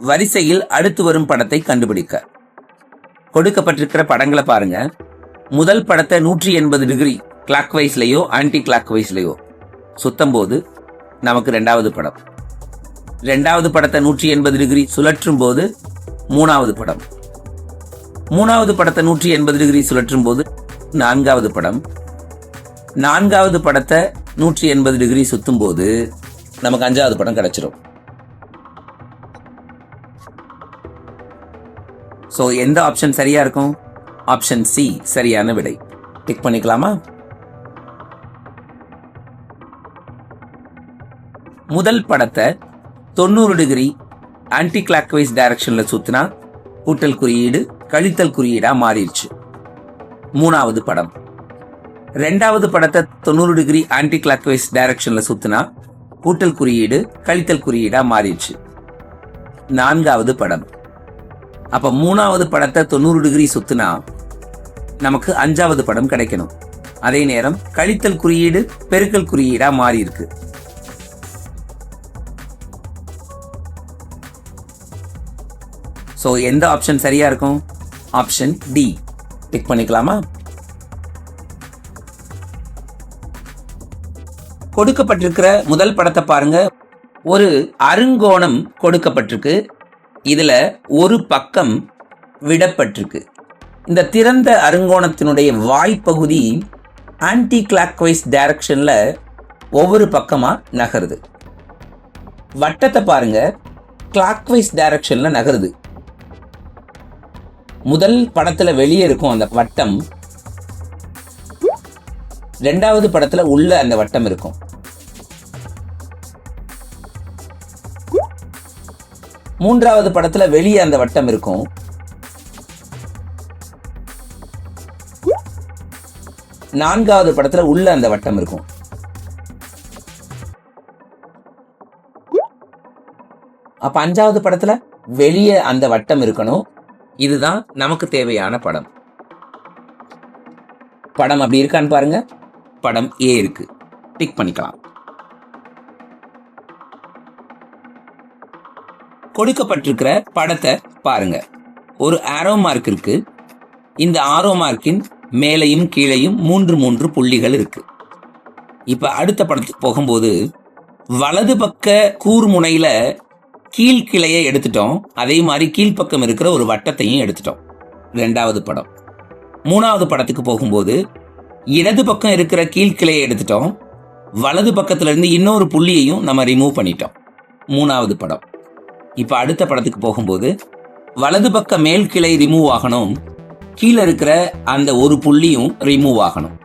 வரிசையில் அடுத்து வரும் படத்தை கண்டுபிடிக்க. கொடுக்கப்பட்டிருக்கிற படங்களை பாருங்க. முதல் படத்தை 180 டிகிரி கிளாக் வைஸ்லயோ ஆன்டி கிளாக் வைஸ்லயோ சுத்தம் போது நமக்கு ரெண்டாவது படம். ரெண்டாவது படத்தை 180 டிகிரி சுழற்றும் போது மூணாவது படம். மூணாவது படத்தை 180 டிகிரி சுழற்றும் போது நான்காவது படம். நான்காவது படத்தை 180 டிகிரி சுத்தும் போது நமக்கு அஞ்சாவது படம் கிடைச்சிரும். சோ எந்த ஆப்ஷன் சரியா இருக்கும்? ஆப்ஷன் சி சரியான விடை. டிக் பண்ணிக்கலாமா? முதல் படத்தை 90 டிகிரி ஆன்டி கிளாக் வைஸ் டைரக்ஷன்ல சுத்தினா கூட்டல் குறியீடு கழித்தல் குறியீடா மாறிடுச்சு. மூணாவது படம். ரெண்டாவது படத்தை 90 டிகிரி ஆன்டி கிளாக் வைஸ் டைரக்ஷன்ல சுத்தினா கூட்டல் குறியீடு கழித்தல் குறியீடா மாறிடுச்சு. நான்காவது படம். அப்ப மூணாவது படத்தை 90 டிகிரி சுத்தினா நமக்கு அஞ்சாவது படம் கிடைக்கணும். அதே நேரம் கழித்தல் குறியீடு பெருக்கல் குறியீடா மாறி இருக்கு. சோ எந்த ஆப்ஷன் சரியா இருக்கும்? Option D. டிக் பண்ணிக்கலாமா? கொடுக்கப்பட்டிருக்கிற முதல் படத்தை பாருங்க. ஒரு அருங்கோணம் கொடுக்கப்பட்டிருக்கு. இதுல ஒரு பக்கம் விடப்பட்டிருக்கு. இந்த திறந்த அருங்கோணத்தினுடைய வாய்ப்பகுதி ஆன்டி கிளாக் வைஸ் டைரக்ஷன்ல ஒவ்வொரு பக்கமா நகருது. வட்டத்தை பாருங்க, கிளாக் வைஸ் டைரக்ஷன்ல நகருது. முதல் படத்துல வெளியே இருக்கும் அந்த வட்டம், ரெண்டாவது படத்துல உள்ள அந்த வட்டம் இருக்கும். மூன்றாவது படத்துல வெளியே அந்த வட்டம் இருக்கும். நான்காவது படத்துல உள்ள அந்த வட்டம் இருக்கும். அப்ப அஞ்சாவது படத்துல வெளியே அந்த வட்டம் இருக்கணும். இதுதான் நமக்கு தேவையான படம். படம் அப்படி இருக்கான்னு பாருங்க. படம் ஏ இருக்கு. டிக் பண்ணிக்கலாம். கொடுக்கப்பட்டிருக்கிற படத்தை பாருங்க. ஒரு ஆரோ மார்க் இருக்கு. இந்த ஆரோ மார்க்கின் மேலையும் கீழையும் 3 புள்ளிகள் இருக்கு. இப்ப அடுத்த படத்துக்கு போகும்போது வலது பக்க கூர்முனையில கீழ்கிளையை எடுத்துட்டோம். அதே மாதிரி கீழ்ப்பக்கம் இருக்கிற ஒரு வட்டத்தையும் எடுத்துட்டோம். ரெண்டாவது படம். மூணாவது படத்துக்கு போகும்போது இடது பக்கம் இருக்கிற கீழ்கிளையை எடுத்துட்டோம். வலது பக்கத்துல இருந்து இன்னொரு புள்ளியையும் நம்ம ரிமூவ் பண்ணிட்டோம். மூணாவது படம். இப்ப அடுத்த படத்துக்கு போகும்போது வலது பக்க மேல் கிளை ரிமூவ் ஆகணும். கீழே இருக்கிற அந்த ஒரு புள்ளியும் ரிமூவ் ஆகணும்.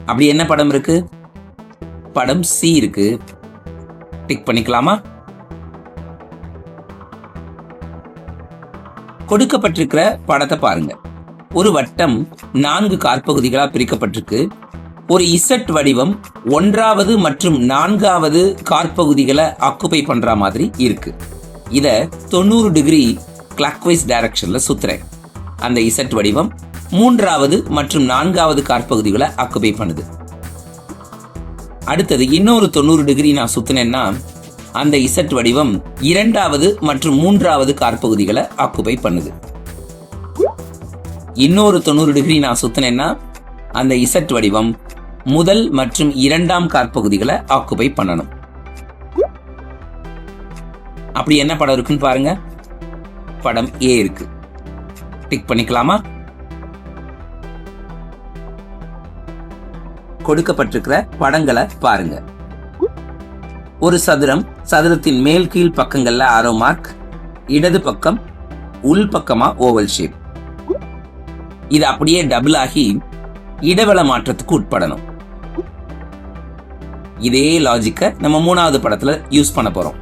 அப்படி என்ன படம் இருக்கு? படம் சி இருக்கு. டிக் பண்ணிக்கலாமா? கொடுக்கப்பட்டிருக்கிற படத்தை பாருங்க. ஒரு வட்டம் 4 காற்பகுதிகளா பிரிக்கப்பட்டிருக்கு. ஒரு இசட் வடிவம் 1வது மற்றும் 4வது காற்பகுதிகளை ஆக்குபை பண்ற மாதிரி இருக்கு. இத 90 டிகிரி கிளாக்வைஸ் டைரக்ஷன்ல சுத்துறேன். அந்த இசட் வடிவம் 3வது மற்றும் 4வது காற்பகுதிகளை ஆக்குபை பண்ணுது. அடுத்தது இன்னொரு 90 டிகிரி நான் சுத்தினேன்னா அந்த இசட் வடிவம் 2வது மற்றும் 3வது காற்பகுதிகளை ஆக்குபை பண்ணுது. இன்னொரு 90 டிகிரி நான் சுத்தினேன்னா அந்த இசட் வடிவம் முதல் மற்றும் 2ஆம் காற்பகுதிகளை ஆக்குபை பண்ணணும். அப்படி என்ன படம் இருக்குன்னு பாருங்க. படம் ஏ இருக்கு. டிக் பண்ணிக்கலாமா? கொடுக்கப்பட்டிருக்கிற படங்களை பாருங்க. ஒரு சதுரம். சதுரத்தின் மேல் கீழ் பக்கங்கள்ல ஆரோ மார்க். இடது பக்கம் உள் பக்கமா ஓவல் ஷேப். இது அப்படியே டபுள் ஆகி இடவெள மாற்றத்துக்கு உட்படணும். இதே லாஜிக்க நம்ம மூணாவது படத்துல யூஸ் பண்ண போறோம்.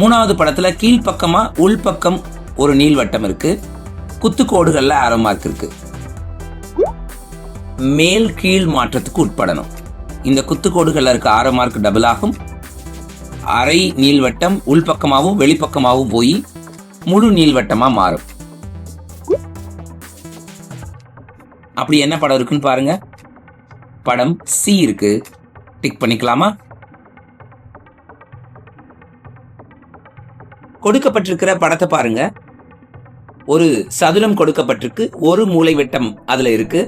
மூணாவது படத்துல கீழ்ப்பக்கமா உள்பக்கம் ஒரு நீள்வட்டம் இருக்கு. குத்துக்கோடுகள்ல ஆரோ மார்க் இருக்கு. மேல் கீழ் மாற்றத்துக்கு உட்படணும். இந்த குத்துக்கோடுகள்ல இருக்க ஆரோ மார்க் டபுள் ஆகும். அரை நீள்வட்டம் உள்பக்கமாவும் வெளிப்பக்கமாவும் போய் முழு நீள்வட்டமா மாறும். அப்படி என்ன படம் இருக்குன்னு பாருங்க. படம் சி இருக்கு. டிக் பண்ணிக்கலாமா? கொடுக்கப்பட்டிருக்கிற படத்தை பாருங்க. ஒரு சதுரம் கொடுக்கப்பட்டிருக்கு, ஒரு மூலை விட்டம் அதுல இருக்கு.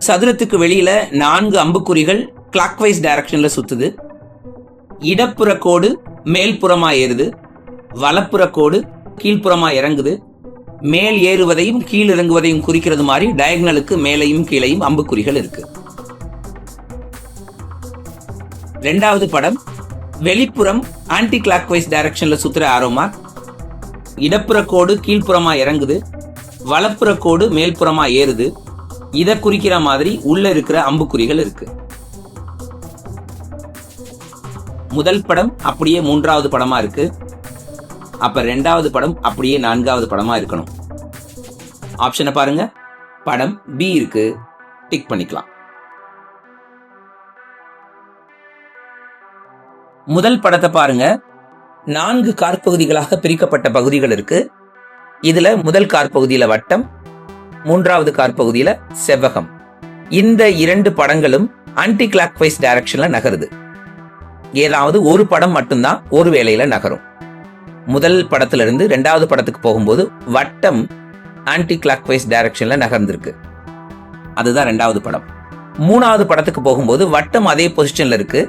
சதுரத்துக்கு வெளியில 4 அம்புக்குறிகள் கிளாக் வைஸ் டைரக்ஷன்ல சுத்துது. இடப்புற கோடு மேல்புறமா ஏறுது, வலப்புற கோடு கீழ்ப்புறமா இறங்குது. மேல் ஏறுவதையும் கீழ் இறங்குவதையும் குறிக்கிறது மாதிரி டயகனலுக்கு மேலையும் கீழையும் அம்புக்குறிகள் இருக்கு. ரெண்டாவது படம் வெளிப்புறம் ஆன்டி கிளாக் வைஸ் டைரக்ஷன்ல சுத்துற ஆரோ மார்க். இடப்புற கோடு கீழ்ப்புறமா இறங்குது, வலப்புற கோடு மேல்புறமா ஏறுது. இதை குறிக்கிற மாதிரி உள்ள இருக்கிற அம்புக்குறிகள் இருக்கு. முதல் படம் அப்படியே 3வது படமா இருக்கு. அப்ப 2வது படம் அப்படியே 4வது படமா இருக்கணும். ஆப்ஷனை பாருங்க. படம் பி இருக்கு, டிக் பண்ணிக்கலாம். முதல் படத்தை பாருங்க. 4 காற்பகுதிகளாக பிரிக்கப்பட்ட பகுதிகள் இருக்கு. இதுல முதல் காற்பகுதியில வட்டம், 3வது காற்பகுதியில செவ்வகம். இந்த 2 படங்களும் ஆன்டி கிளாக் வைஸ் டைரக்ஷன்ல நகருது. ஏதாவது ஒரு படம் மட்டும்தான் ஒரு வேளையில நகரும். முதல் படத்துல இருந்து 2வது படத்துக்கு போகும்போது வட்டம் ஆன்டி கிளாக் வைஸ் டைரக்ஷன்ல நகர்ந்திருக்கு. அதுதான் 2வது படம். 3வது படத்துக்கு போகும்போது வட்டம் அதே பொசிஷன்ல இருக்கு,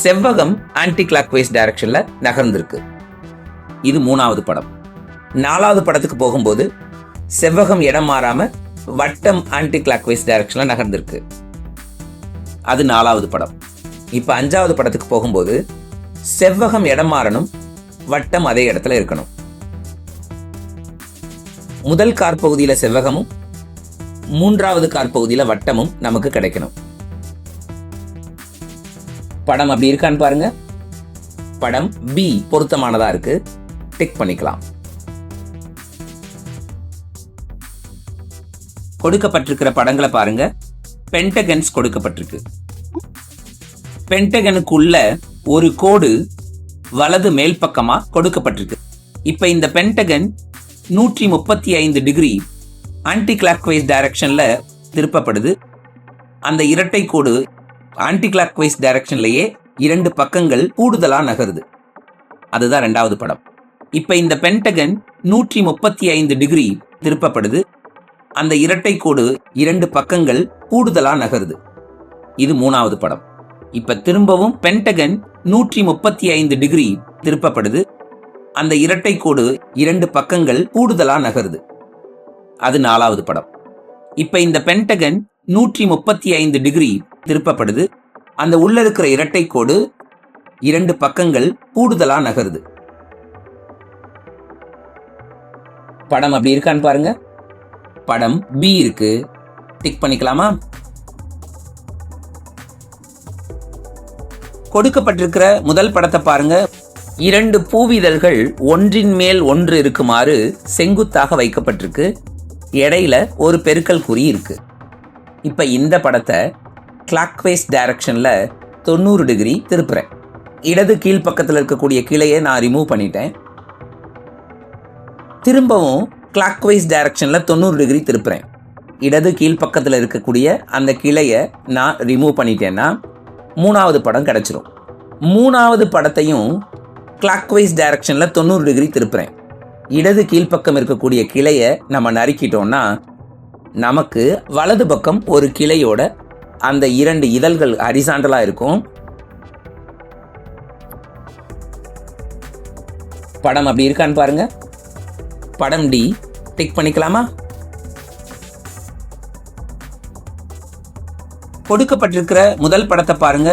செவ்வகம் ஆன்டி கிளாக் வைஸ் டைரக்ஷன்ல நகர்ந்திருக்கு. இது 3வது படம். 4வது படத்துக்கு போகும்போது செவ்வகம் இடம் மாறாம வட்டம் ஆன்டி கிளாக் வைஸ் டைரக்ஷன்ல நகர்ந்திருக்கு. அது 4வது படம். இப்ப 5வது படத்துக்கு போகும்போது செவ்வகம் இடம் மாறணும், வட்டம் அதே இடத்துல இருக்கணும். முதல் காற்பகுதியில செவ்வகமும் 3வது காற்பகுதியில வட்டமும் நமக்கு கிடைக்கணும். படம் அப்படி இருக்கான்னு பாருங்க. படம் பி பொருத்தமானதா இருக்கு, டிக் பண்ணிக்கலாம். கொடுக்கப்பட்டிருக்கிற படங்களை பாருங்க. பென்டகன்ஸ் கொடுக்கப்பட்டிருக்கு. பென்டகனுக்குள்ள ஒரு கோடு வலது மேல் பக்கமா கொடுக்கப்பட்டிருக்கு. இப்ப இந்த pentagon 135 degree anti clock wise டைரக்ஷன்ல திருப்பப்படுது. அந்த இரட்டை கோடு ஆன்டி கிளாக் வைஸ் டைரக்ஷன்லயே 2 பக்கங்கள் கூடுதலா நகருது. அதுதான் 2வது படம். இப்ப இந்த பென்டகன் 135 டிகிரி திருப்பப்படுது. அந்த இரட்டை கோடு 2 பக்கங்கள் கூடுதலா நகருது. இது 3வது படம். இப்ப திரும்பவும் பென்டகன் 135 டிகிரி திருப்பப்படுது. அந்த இரட்டை கோடு 2 பக்கங்கள் கூடுதலா நகருது. அது 4வது படம். இப்ப இந்த பென்டகன் 135 டிகிரி திருப்பப்படுது. அந்த உள்ள இருக்கிற இரட்டை கோடு 2 பக்கங்கள் கூடுதலா நகருது. படம் அப்படி இருக்கான்னு பாருங்க. படம் பி இருக்கு, டிக் பண்ணிக்கலாமா? கொடுக்கப்பட்டிருக்கிற முதல் படத்தை பாருங்க. 2 பூவிதழ்கள் ஒன்றின் மேல் ஒன்று இருக்குமாறு செங்குத்தாக வைக்கப்பட்டிருக்கு. இடையில ஒரு பெருக்கல் குறி இருக்கு. இப்ப இந்த படத்தை கிளாக் வைஸ் டைரக்ஷன்ல 90 டிகிரி திருப்புறேன். இடது கீழ் பக்கத்தில் இருக்கக்கூடிய கிளையை நான் ரிமூவ் பண்ணிட்டேன். திரும்பவும் கிளாக் வைஸ் டைரக்ஷன்ல 90 டிகிரி திருப்புறேன். இடது கீழ் பக்கத்தில் இருக்கக்கூடிய அந்த கிளையை நான் ரிமூவ் பண்ணிட்டேன்னா 3வது படம் கிடைச்சிரும். 3வது படத்தையும் கிளாக் வைஸ் டைரக்ஷன்ல 90 டிகிரி திருப்புறேன். இடது கீழ்ப்பக்கம் இருக்கக்கூடிய கிளையை நம்ம நறுக்கிட்டோம்னா நமக்கு வலது பக்கம் ஒரு கிளையோட அந்த 2 இதழ்கள் ஹரிசாண்டலா இருக்கும். படம் அப்படி இருக்கான்னு பாருங்க. படம் டி, டிக் பண்ணிக்கலாமா? கொடுக்கப்பட்டிருக்கிற முதல் படத்தை பாருங்க.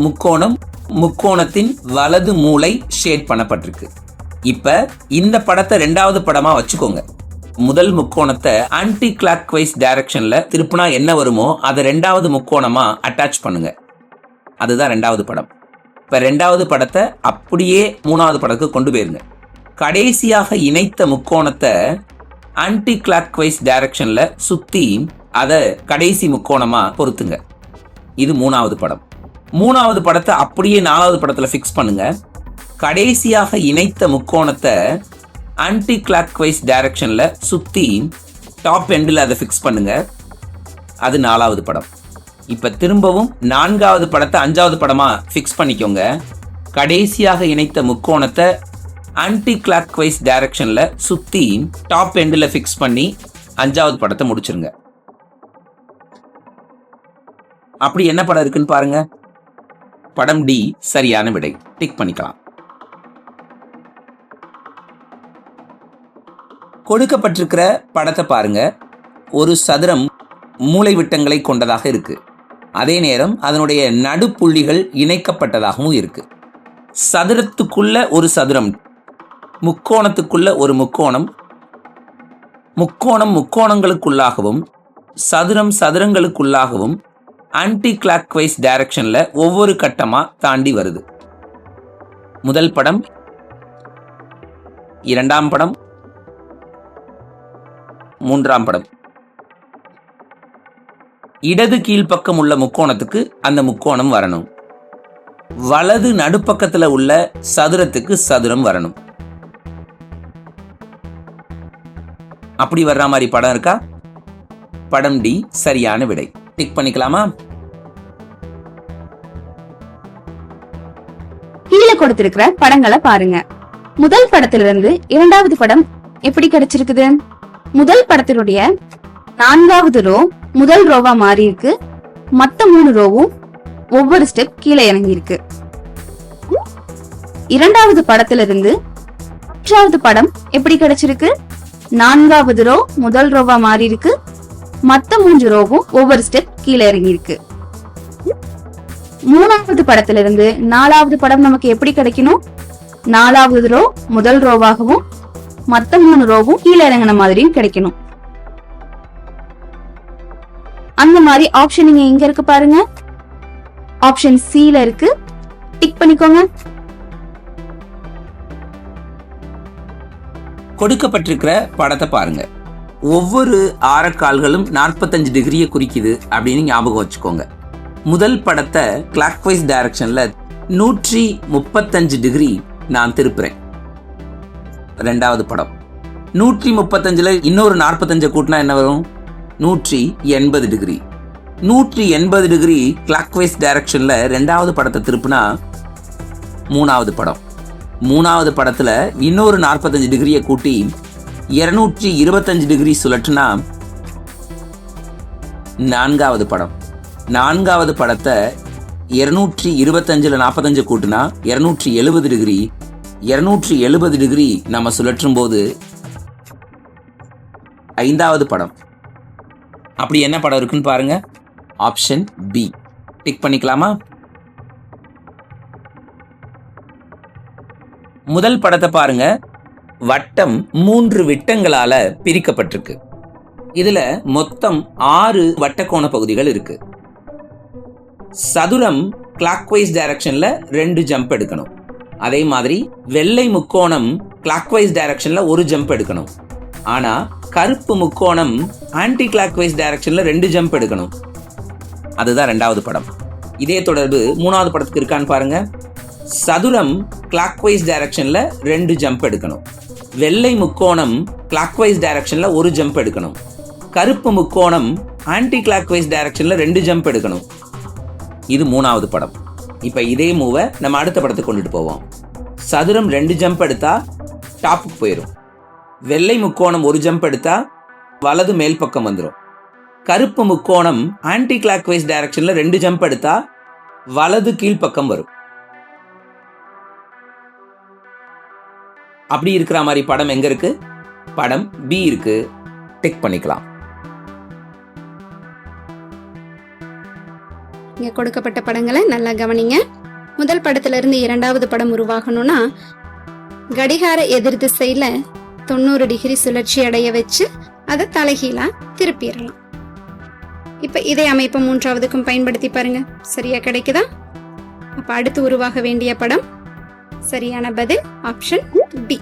முக்கோணம், முக்கோணத்தின் வலது மூலை ஷேட் பண்ணப்பட்டிருக்கு. இப்ப இந்த படத்தை 2வது படமா வச்சுக்கோங்க. முதல் முக்கோணத்தை ஆன்டி கிளாக் வைஸ் டைரக்ஷன்ல திருப்பினா என்ன வருமோ அதை 2வது முக்கோணமா அட்டாச் பண்ணுங்க. அதுதான் 2வது படம். இப்ப 2வது படத்தை அப்படியே 3வது படத்துக்கு கொண்டு போயிருங்க. கடைசியாக இணைத்த முக்கோணத்தை ஆன்டி கிளாக் வைஸ் டைரக்ஷன்ல சுத்தி அதை கடைசி முக்கோணமா பொருத்துங்க. இது 3வது படம். 3வது படத்தை அப்படியே 4வது படத்துல ஃபிக்ஸ் பண்ணுங்க. கடைசியாக இணைத்த முக்கோணத்தை ஆன்டி கிளாக் வைஸ் டைரக்ஷன்ல சுத்தி டாப் எண்டில் அதை ஃபிக்ஸ் பண்ணுங்க. அது 4வது படம். இப்ப திரும்பவும் 4வது படத்தை 5வது படமா ஃபிக்ஸ் பண்ணிக்கோங்க. கடைசியாக இணைத்த முக்கோணத்தை ஆன்டி கிளாக் வைஸ் டைரக்ஷன்ல சுத்தி டாப் எண்ட்ல ஃபிக்ஸ் பண்ணி 5வது படத்தை முடிச்சிருங்க. அப்படி என்ன படம் இருக்குன்னு பாருங்க. படம் டி சரியான விடை. டிக் பண்ணிக்கலாம். கொடுக்கப்பட்டிருக்கிற படத்தை பாருங்க. ஒரு சதுரம் மூலை விட்டங்களை கொண்டதாக இருக்கு. அதே நேரம் அதனுடைய நடுப்புள்ளிகள் இணைக்கப்பட்டதாகவும் இருக்கு. சதுரத்துக்குள்ள ஒரு சதுரம், முக்கோணத்துக்குள்ள ஒரு முக்கோணம், முக்கோணம் முக்கோணங்களுக்குள்ளாகவும் சதுரம் சதுரங்களுக்குள்ளாகவும் ஆன்டி கிளாக் வைஸ் டைரக்ஷன்ல ஒவ்வொரு கட்டமா தாண்டி வருது. முதல் படம், 2ஆம் படம், 3ஆம் படம். இடது கீழ்ப்பக்கம் உள்ள முக்கோணத்துக்கு அந்த முக்கோணம் வரணும். வலது நடுப்பக்கத்துல உள்ள சதுரத்துக்கு சதுரம் வரணும். அப்படி வர்ற மாதிரி படம் இருக்கா? படம் டி சரியான விடை. டிக் பண்ணிக்கலாமா? கீழே கொடுத்திருக்கிற படங்களை பாருங்க. முதல் படத்திலிருந்து 2வது படம் எப்படி கிடைச்சிருக்குது? முதல் படத்தினுடைய 4வது ரோ முதல் ரோவா மாறி இருக்கு. மத்த 3 ரோவும் ஒவ்வொரு ஸ்டெப் கீழே இறங்கி இருக்கு. 2வது படத்திலிருந்து 3வது படம் எப்படி கிடைச்சிருக்கு? 4வது ரோ முதல் ரோவா மாறி இருக்கு. மத்த 3 ரோவும் ஒவ்வொரு ஸ்டெப் கீழே இறங்கி இருக்கு. 3வது படத்திலிருந்து 4வது படம் நமக்கு எப்படி கிடைக்கணும்? 4வது ரோ முதல் ரோவாகவும் மத்த 3 ரோவும் கீழே இறங்கின மாதிரியும் கிடைக்கணும். அந்த மாதிரி ஆப்ஷன் நீங்க எங்க இருக்கு பாருங்க. ஆப்ஷன் சில இருக்கு. டிக் பண்ணிக்கோங்க. கொடுக்கப்பட்டிருக்கிற படத்தை பாருங்க. ஒவ்வொரு ஆரக்கால்களும் 45 டிகிரியை குறிக்குது அப்படின்னு ஞாபகம் வச்சுக்கோங்க. முதல் படத்தை கிளாக் வைஸ் டைரக்ஷன்ல 135 டிகிரி நான் திருப்புறேன். 2வது படம் 135ல இன்னொரு 45 கூட்டினா என்ன வரும்? 180 டிகிரி. 180 டிகிரி கிளாக் வைஸ் டைரக்ஷன்ல 2வது படத்தை திருப்புனா 3வது படம். 3வது படத்துல இன்னொரு 45 டிகிரியை கூட்டி 225 டிகிரி சுழற்றுனா 4வது படம். 4வது படத்தை 225ல 45 கூட்டினா 270 டிகிரி. 270 டிகிரி நம்ம சுழற்றும் போது 5வது படம். அப்படி என்ன படம் இருக்குன்னு பாருங்க. Option B. டிக் பண்ணிக்கலாமா? முதல் படத்தை பாருங்க. வட்டம் 3 விட்டங்களால பிரிக்கப்பட்டிருக்கு. இதுல மொத்தம் 6 வட்டக்கோண பகுதிகள் இருக்கு. சதுரம் கிளாக் வைஸ் டைரக்ஷன்ல 2 ஜம்ப் எடுக்கணும். அதே மாதிரி வெள்ளை முக்கோணம் கிளாக் வைஸ் டைரக்ஷன்ல 1 ஜம்ப் எடுக்கணும். ஆனா கருப்பு முக்கோணம் ஆன்டி கிளாக் வைஸ் டைரக்ஷன்ல 2 ஜம்ப் எடுக்கணும். அதுதான் 2வது படம். இதே தொடர்பு 3வது படத்துக்கு இருக்கான்னு பாருங்க. சதுரம் கிளாக் வைஸ் டைரக்ஷன்ல 2 ஜம்ப் எடுக்கணும். வெள்ளை முக்கோணம் கிளாக் வைஸ் டைரக்ஷன்ல 1 ஜம்ப் எடுக்கணும். கருப்பு முக்கோணம் ஆன்டி கிளாக் வைஸ் டைரக்ஷன்ல 2 ஜம்ப் எடுக்கணும். இது 3வது படம். இப்ப இதே மூவை நம்ம அடுத்த படத்துக்கு கொண்டுட்டு போவோம். சதுரம் 2 ஜம்ப் எடுத்தா டாப்புக்கு போயிடும். வெள்ளை முக்கோணம் 1 ஜம்ப் எடுத்தா வலது மேல் பக்கம் வந்துடும். கருப்பு முக்கோணம் ஆன்டி கிளாக் வைஸ் டைரக்ஷன்ல 2 ஜம்ப் எடுத்தா வலது கீழ்ப்பக்கம் வரும். அப்படி இருக்கிற மாதிரி படம் எங்க இருக்கு? படம் பி இருக்கு. டிக் பண்ணிக்கலாம். இங்க கொடுக்கப்பட்ட படங்களை நல்லா கவனிங்க. முதல் படத்துல இருந்து 2வது படம் உருவாகணும்னா கடிகார எதிர் திசையில 90 டிகிரி சுழற்சி அடைய வச்சு அதை தலைகீழா திருப்பிடலாம். இப்ப இதே அமைப்பை 3வதுக்கும் பயன்படுத்தி பாருங்க. சரியா கிடைக்குதா? அப்ப அடுத்து உருவாக வேண்டிய படம் சரியான பதில் ஆப்ஷன் டி.